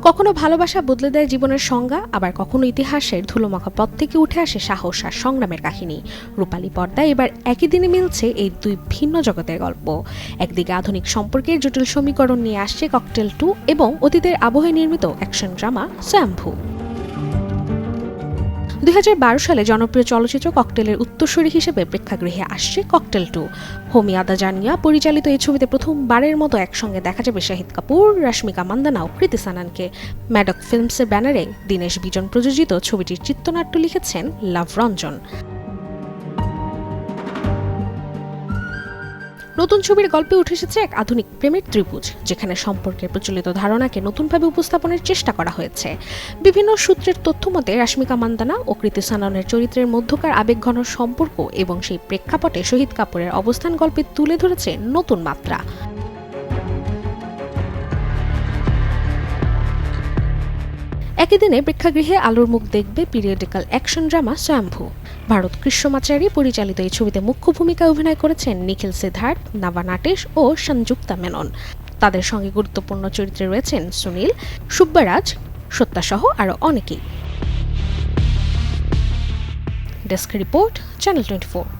কখনো ভালোবাসা বদলে দেয় জীবনের সংজ্ঞা, আবার কখনো ইতিহাসের ধুলোমাখা পথ থেকে উঠে আসে সাহস আর সংগ্রামের কাহিনী। রূপালী পর্দায় এবার একই দিনে মিলছে এই দুই ভিন্ন জগতের গল্প। একদিকে আধুনিক সম্পর্কের জটিল সমীকরণ নিয়ে আসছে ককটেল 2 এবং অতীতের আবহে নির্মিত অ্যাকশন ড্রামা স্বয়ম্ভু। 2012 সালে জনপ্রিয় চলচ্চিত্র ককটেলের উত্তরসূরি হিসেবে প্রেক্ষাগৃহে আসছে ককটেল 2। হোমি আদাজানিয়া পরিচালিত এই ছবিতে প্রথমবারের মতো একসঙ্গে দেখা যাবে শাহিদ কাপুর, রশ্মিকা মান্দানা ও কৃতি সানানকে। ম্যাডক ফিল্মসের ব্যানারে দীনেশ বিজন প্রযোজিত ছবিটির চিত্রনাট্য লিখেছেন লাভ রঞ্জন। নতুন ছবির গল্পে উঠে এসেছে এক আধুনিক প্রেমের ত্রিভুজ, যেখানে সম্পর্কের প্রচলিত ধারণাকে নতুনভাবে উপস্থাপনের চেষ্টা করা হয়েছে। বিভিন্ন সূত্রের তথ্য মতে রশ্মিকা মান্দানা ও কৃতি সাননের চরিত্রের মধ্যকার আবেগঘন সম্পর্ক এবং সেই প্রেক্ষাপটে শহীদ কাপুরের অবস্থান গল্পে তুলে ধরেছে নতুন মাত্রা। একই দিনে প্রেক্ষাগৃহে আলোর মুখ দেখবে পিরিয়ডিক্যাল অ্যাকশন ড্রামা স্বয়ম্ভু। ভারত কৃষ্ণমাচারী পরিচালিত এই ছবিতে মুখ্য ভূমিকায় অভিনয় করেছেন নিখিল সিদ্ধার্থ, নাভা নাটেশ ও সংযুক্তা মেনন। তাদের সঙ্গে গুরুত্বপূর্ণ চরিত্রে রয়েছেন সুনীল, সুব্বারাজ, সত্যাসহ আরও অনেকেই। Desk report, channel 24।